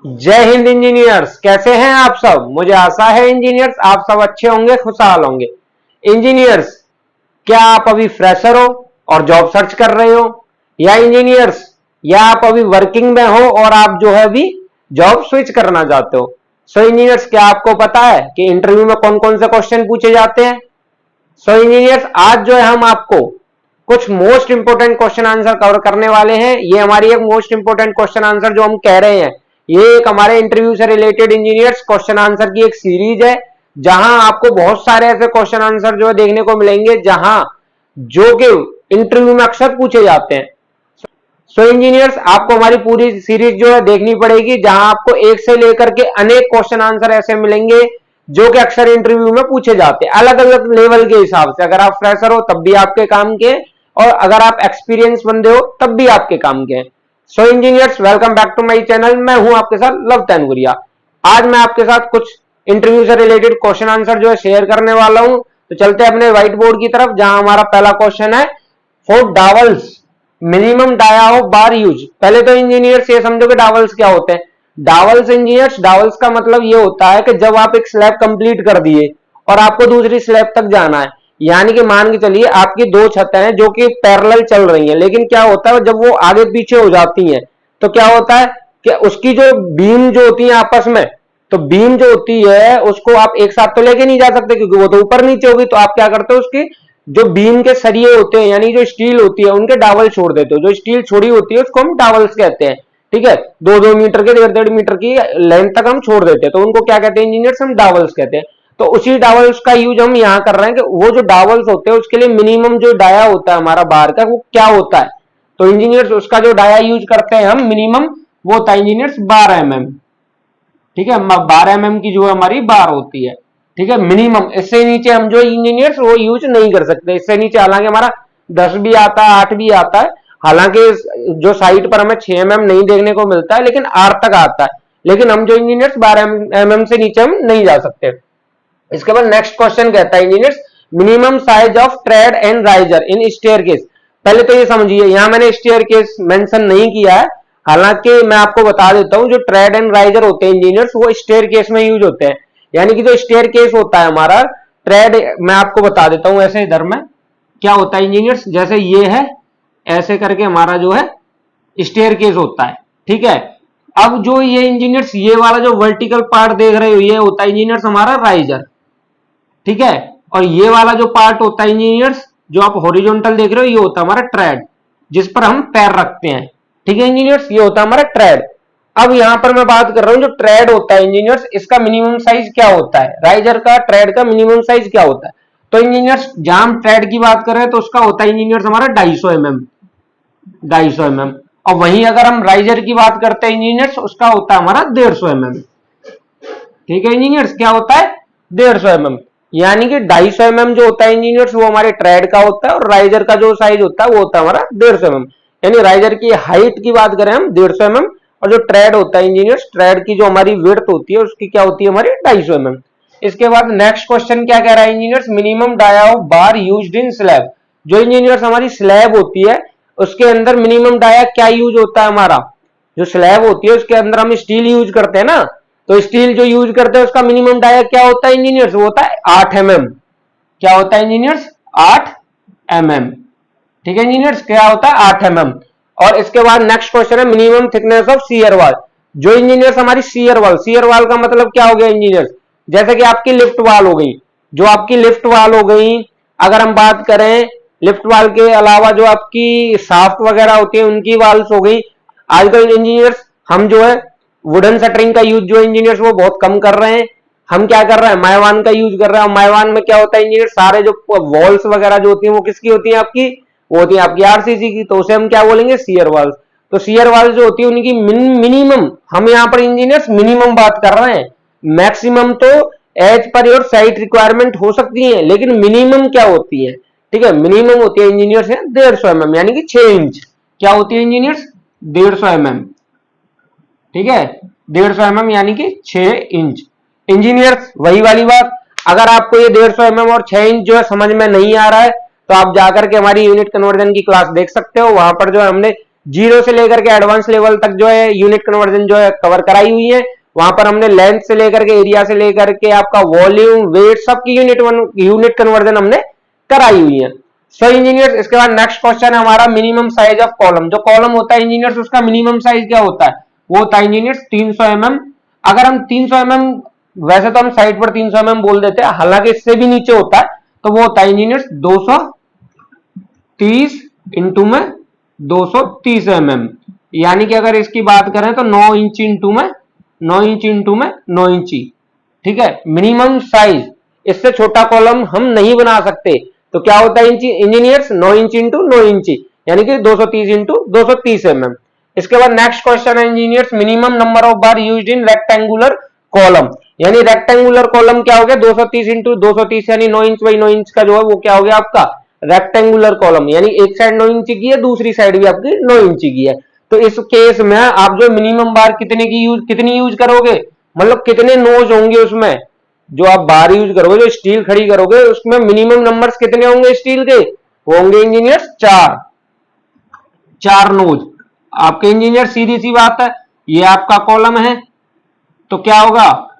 जय हिंद इंजीनियर्स, कैसे हैं आप सब। मुझे आशा है इंजीनियर्स आप सब अच्छे होंगे, खुशहाल होंगे। इंजीनियर्स, क्या आप अभी फ्रेशर हो और जॉब सर्च कर रहे हो, या इंजीनियर्स या आप अभी वर्किंग में हो और आप जो है अभी जॉब स्विच करना चाहते हो। सो इंजीनियर्स, क्या आपको पता है कि इंटरव्यू में कौन कौन से क्वेश्चन पूछे जाते हैं। सो इंजीनियर्स, आज जो है हम आपको कुछ most important question answer cover करने वाले हैं। ये हमारी एक मोस्ट इंपोर्टेंट क्वेश्चन आंसर जो हम कह रहे हैं, ये एक हमारे इंटरव्यू से रिलेटेड इंजीनियर्स क्वेश्चन आंसर की एक सीरीज है, जहां आपको बहुत सारे ऐसे क्वेश्चन आंसर जो है देखने को मिलेंगे जहां जो कि इंटरव्यू में अक्सर पूछे जाते हैं। सो इंजीनियर्स, आपको हमारी पूरी सीरीज जो है देखनी पड़ेगी, जहां आपको एक से लेकर के अनेक क्वेश्चन आंसर ऐसे मिलेंगे जो कि अक्सर इंटरव्यू में पूछे जाते हैं, अलग अलग लेवल के हिसाब से। अगर आप फ्रेशर हो तब भी आपके काम के, और अगर आप एक्सपीरियंस बंदे हो तब भी आपके काम के। So engineers, welcome back to my channel. मैं हूं आपके साथ लव तैनपुरिया। आज मैं आपके साथ कुछ इंटरव्यू से रिलेटेड क्वेश्चन आंसर जो है शेयर करने वाला हूं। तो चलते हैं अपने व्हाइट बोर्ड की तरफ, जहां हमारा पहला क्वेश्चन है, for dowels minimum dia of bar use. पहले तो इंजीनियर्स ये समझो कि डावल्स क्या होते हैं। डावल्स इंजीनियर्स, डावल्स का मतलब ये होता है कि जब आप एक स्लैब कंप्लीट कर दिए और आपको दूसरी स्लैब तक जाना है, यानी कि मान के चलिए आपकी दो छतें हैं जो कि पैरेलल चल रही हैं, लेकिन क्या होता है जब वो आगे पीछे हो जाती हैं तो क्या होता है कि उसकी जो बीम जो होती है आपस में, तो बीम जो होती है उसको आप एक साथ तो लेके नहीं जा सकते क्योंकि वो तो ऊपर नीचे होगी। तो आप क्या करते हो, उसकी जो बीम के सरिये होते हैं यानी जो स्टील होती है उनके डावल छोड़ देते हो। जो स्टील छोड़ी होती है उसको हम डावल्स कहते हैं। ठीक है, 2-2 मीटर के, 1.5-1.5 मीटर की लेंथ तक हम छोड़ देते हैं, तो उनको क्या कहते हैं इंजीनियर्स, हम डावल्स कहते हैं। तो उसी डावल्स का यूज हम यहाँ कर रहे हैं कि वो जो डावल्स होते हैं उसके लिए मिनिमम जो डाया होता है हमारा बार का, वो क्या होता है। तो इंजीनियर्स उसका जो डाया यूज करते हैं हम मिनिमम, वो होता है इंजीनियर्स 12 mm। ठीक है, 12 mm की जो हमारी बार होती है। ठीक है, मिनिमम। इससे नीचे हम जो इंजीनियर्स वो यूज नहीं कर सकते। इससे नीचे हालांकि हमारा 10 भी आता है, 8 भी आता है। हालांकि जो साइट पर हमें 6 mm नहीं देखने को मिलता है, लेकिन 8 तक आता है। लेकिन हम जो इंजीनियर्स 12 mm से नीचे हम नहीं जा सकते। इसके बाद नेक्स्ट क्वेश्चन कहता है engineers, minimum size of trade and riser in staircase. पहले तो ये समझिए, यहां मैंने स्टेयरकेस मेंशन नहीं किया है। हालांकि मैं आपको बता देता हूं, जो ट्रेड एंड राइजर होते हैं इंजीनियर्स वो स्टेयरकेस में यूज होते हैं। यानी कि जो स्टेयरकेस होता है हमारा, ट्रेड मैं आपको बता देता हूं ऐसे इधर में क्या होता है इंजीनियर्स। जैसे ये है, ऐसे करके हमारा जो है स्टेयरकेस होता है। ठीक है, अब जो ये इंजीनियर्स ये वाला जो वर्टिकल पार्ट देख रहे हो, ये होता है इंजीनियर्स हमारा राइजर। ठीक है, और ये वाला जो पार्ट होता है इंजीनियर्स, जो आप हॉरिजॉन्टल देख रहे हो, ये होता है हमारा ट्रेड, जिस पर हम पैर रखते हैं। ठीक है इंजीनियर्स, ये होता है हमारा ट्रेड। अब यहां पर मैं बात कर रहा हूं, जो ट्रेड होता है इंजीनियर्स, इसका मिनिमम साइज क्या होता है, राइजर का ट्रेड का मिनिमम साइज क्या होता है। तो इंजीनियर्स जहां हम ट्रेड की बात कर रहे हैं तो उसका होता है इंजीनियर्स हमारा 250 mm, 250 mm। और वहीं अगर हम राइजर की बात करते हैं इंजीनियर्स, उसका होता है हमारा 150 mm। ठीक है इंजीनियर्स, क्या होता है 150 mm। यानी कि 250 mm जो होता है इंजीनियर्स वो हमारे ट्रेड का होता है, और राइजर का जो साइज होता है वो होता है हमारा 150 mm। यानी राइजर की हाइट की बात करें हम 150 mm, और जो ट्रेड होता है इंजीनियर्स, ट्रेड की जो हमारी विड्थ होती है उसकी क्या होती है हमारी 250 mm। इसके बाद नेक्स्ट क्वेश्चन क्या कह रहा है engineers, minimum dia of bar used in slab. जो इंजीनियर्स हमारी स्लैब होती है उसके अंदर मिनिमम डाया क्या यूज होता है हमारा। जो स्लैब होती है उसके अंदर हम स्टील यूज करते हैं ना, तो स्टील जो यूज करते हैं उसका मिनिमम डाया क्या होता है इंजीनियर्स, वो होता है 8 mm। क्या होता है इंजीनियर्स, 8 mm। ठीक है इंजीनियर्स, क्या होता है 8 mm। और इसके बाद नेक्स्ट क्वेश्चन है, मिनिमम थिकनेस ऑफ शियर वाल। जो इंजीनियर्स हमारी शियर वाल का मतलब क्या हो गया इंजीनियर्स, जैसे कि आपकी लिफ्ट वाल हो गई, जो आपकी लिफ्ट वाल हो गई, अगर हम बात करें लिफ्ट वाल के अलावा जो आपकी शाफ्ट वगैरह होती है उनकी वाल्स हो गई। आजकल इंजीनियर्स हम जो है वुडन शटरिंग का यूज जो इंजीनियर्स वो बहुत कम कर रहे हैं। हम क्या कर रहे हैं, माइवान का यूज कर रहे हैं। माइवान में क्या होता है इंजीनियर, सारे जो वॉल्स वगैरह जो होती है वो किसकी होती है आपकी, वो होती है आपकी आरसीसी की, तो उसे हम क्या बोलेंगे, शियर वाल्स। तो शियर वाल्स जो होती है उनकी मिनिमम, हम यहाँ पर इंजीनियर्स मिनिमम बात कर रहे हैं। मैक्सिमम तो as per your site requirement हो सकती है, लेकिन मिनिमम क्या होती है, ठीक है, मिनिमम होती है इंजीनियर्स 150 mm यानी कि 6 इंच। क्या होती है इंजीनियर्स, 150 mm। ठीक है, 150 mm यानी कि 6 इंच। इंजीनियर्स वही वाली बात, अगर आपको ये 150 mm और 6 इंच जो है समझ में नहीं आ रहा है तो आप जाकर के हमारी यूनिट कन्वर्जन की क्लास देख सकते हो। वहां पर जो है हमने जीरो से लेकर के एडवांस लेवल तक जो है यूनिट कन्वर्जन जो है कवर कराई हुई है। वहां पर हमने लेंथ से लेकर के एरिया से लेकर के आपका वॉल्यूम वेट सबकी यूनिट कन्वर्जन हमने कराई हुई है। सो इंजीनियर्स इसके बाद नेक्स्ट क्वेश्चन है हमारा मिनिमम साइज ऑफ कॉलम। जो कॉलम होता है इंजीनियर्स उसका मिनिमम साइज क्या होता है, वो होता है इंजीनियर्स 300 mm। अगर हम 300 mm, वैसे तो हम साइड पर 300 mm बोल देते हैं, हालांकि इससे भी नीचे होता है, तो वो होता है इंजीनियर्स 230 इंटू में 230 mm। यानी कि अगर इसकी बात करें तो 9 इंच इंटू में 9 इंच इंटू में 9 इंची, ठीक है, मिनिमम साइज। इससे छोटा कॉलम हम नहीं बना सकते। तो क्या होता है इंजीनियर्स 9 इंच इंटू 9 इंची, यानी कि 230 इंटू 230 mm। इसके बाद नेक्स्ट क्वेश्चन है engineers minimum number of bar used in rectangular column. यानी रेक्टेंगुलर कॉलम क्या हो गया, 230 इंटू 230 यानी 9 इंच बाई 9 इंच का जो है वो क्या हो गया आपका रेक्टेंगुलर कॉलम। यानी एक साइड 9 इंची की है, दूसरी साइड भी आपकी 9 इंची की है। तो इस केस में आप जो मिनिमम बार कितनी यूज करोगे, मतलब कितने नोज होंगे उसमें, जो आप बार यूज करोगे, जो स्टील खड़ी करोगे उसमें मिनिमम नंबर्स कितने होंगे स्टील के, वो होंगे इंजीनियर्स 4 नोज आपके। इंजीनियर सीधी सी बात है, ये आपका कॉलम है तो क्या होगा,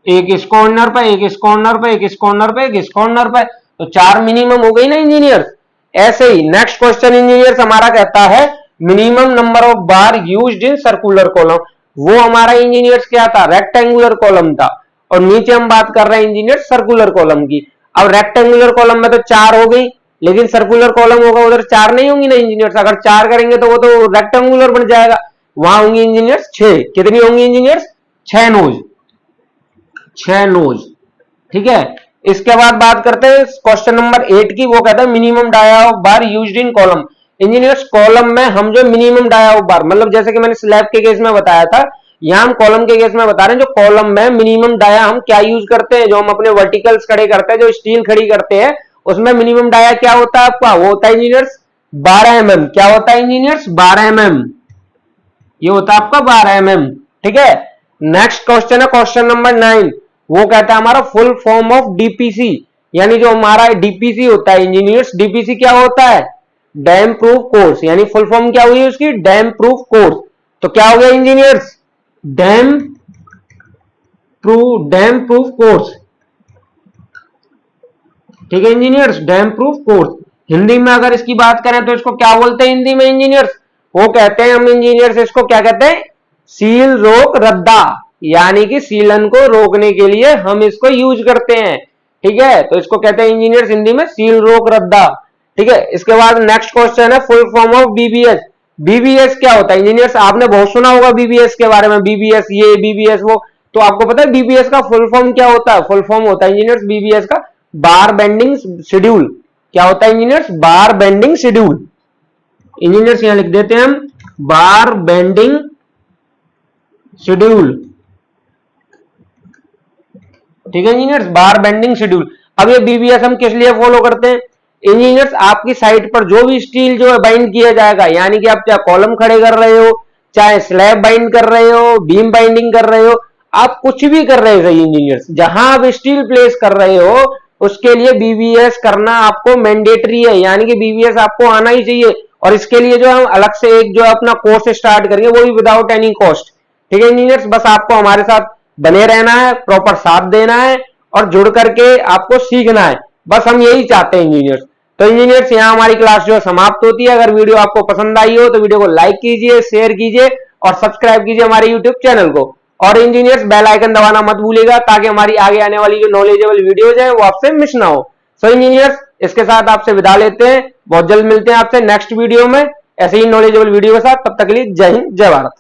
एक इस कॉर्नर पे, एक इस कॉर्नर पे, एक इस कॉर्नर पे, एक इस कॉर्नर पे, तो 4 मिनिमम हो गई ना इंजीनियर्स। ऐसे ही नेक्स्ट क्वेश्चन इंजीनियर्स हमारा कहता है minimum number of bar used in circular column. वो हमारा इंजीनियर्स क्या था, रेक्टेंगुलर कॉलम था, और नीचे हम बात कर रहे हैं इंजीनियर सर्कुलर कॉलम की। अब रेक्टेंगुलर कॉलम में तो 4 हो गई, लेकिन सर्कुलर कॉलम होगा उधर 4 नहीं होंगी ना इंजीनियर्स। अगर 4 करेंगे तो वो तो रेक्टेंगुलर बन जाएगा, वहां होंगी इंजीनियर्स 6। कितनी होंगी इंजीनियर्स, 6 नोज, 6 नोज, ठीक है। इसके बाद बात करते हैं क्वेश्चन नंबर 8 की। वो कहता है minimum dia of bar used in column. Engineers column में हम जो मिनिमम डाया ऑफ बार, मतलब जैसे कि मैंने स्लैब के केस में बताया था, यहां हम कॉलम के केस में बता रहे हैं। जो कॉलम में मिनिमम डाया हम क्या यूज करते हैं, जो हम अपने वर्टिकल्स खड़े करते हैं, जो स्टील खड़ी करते हैं, उसमें मिनिमम डाया क्या होता है आपका, वो होता है इंजीनियर्स 12 mm। क्या होता है इंजीनियर्स 12 mm, ये होता है आपका 12 mm, ठीक है। नेक्स्ट क्वेश्चन है क्वेश्चन नंबर 9। वो कहता है हमारा फुल फॉर्म ऑफ डीपीसी। यानी जो हमारा डीपीसी होता है इंजीनियर्स, डीपीसी क्या होता है, डैम प्रूफ कोर्स। यानी फुल फॉर्म क्या हुई उसकी, डैम प्रूफ कोर्स। तो क्या हो गया इंजीनियर्स, डैम प्रूफ कोर्स, ठीक है engineers, dam proof course. Hindi में अगर इसकी बात करें तो इसको क्या बोलते हैं हिंदी में इंजीनियर्स, वो कहते हैं हम इंजीनियर्स इसको क्या कहते हैं, सील रोक रद्दा। यानी कि सीलन को रोकने के लिए हम इसको यूज करते हैं, ठीक है। तो इसको कहते हैं इंजीनियर्स हिंदी में सील रोक रद्दा, ठीक है। इसके बाद नेक्स्ट क्वेश्चन है full form of BBS. BBS क्या होता है इंजीनियर्स, आपने बहुत सुना होगा बीबीएस के बारे में, बीबीएस ये बीबीएस वो। तो आपको पता है बीबीएस का फुल फॉर्म क्या होता है, फुल फॉर्म होता है इंजीनियर्स बीबीएस का बार बेंडिंग शेड्यूल। क्या होता है इंजीनियर्स, बार बेंडिंग शेड्यूल। इंजीनियर्स यहां लिख देते हैं हम बार बेंडिंग शेड्यूल, ठीक है इंजीनियर्स, बार बेंडिंग शेड्यूल। अब ये बीबीएस हम किस लिए फॉलो करते हैं इंजीनियर्स, आपकी साइट पर जो भी स्टील जो है बाइंड किया जाएगा, यानी कि आप चाहे कॉलम खड़े कर रहे हो, चाहे स्लैब बाइंड कर रहे हो, बीम बाइंडिंग कर रहे हो, आप कुछ भी कर रहे हो इंजीनियर्स, जहां आप स्टील प्लेस कर रहे हो उसके लिए बीबीएस करना आपको मैंडेटरी है। यानी कि बीबीएस आपको आना ही चाहिए। और इसके लिए जो हम अलग से एक जो अपना कोर्स स्टार्ट करेंगे वो भी विदाउट एनी कॉस्ट, ठीक है इंजीनियर्स। बस आपको हमारे साथ बने रहना है, प्रॉपर साथ देना है और जुड़ करके आपको सीखना है, बस हम यही चाहते हैं इंजीनियर्स। तो इंजीनियर्स यहाँ हमारी क्लास जो है समाप्त होती है। अगर वीडियो आपको पसंद आई हो तो वीडियो को लाइक कीजिए, शेयर कीजिए और सब्सक्राइब कीजिए हमारे यूट्यूब चैनल को। और इंजीनियर्स बेल आइकन दबाना मत भूलिएगा ताकि हमारी आगे आने वाली जो नॉलेजेबल वीडियोज है वो आपसे मिस ना हो। सो इंजीनियर्स इसके साथ आपसे विदा लेते हैं, बहुत जल्द मिलते हैं आपसे नेक्स्ट वीडियो में ऐसे ही नॉलेजेबल वीडियो के साथ। तब तक के लिए जय हिंद जय भारत।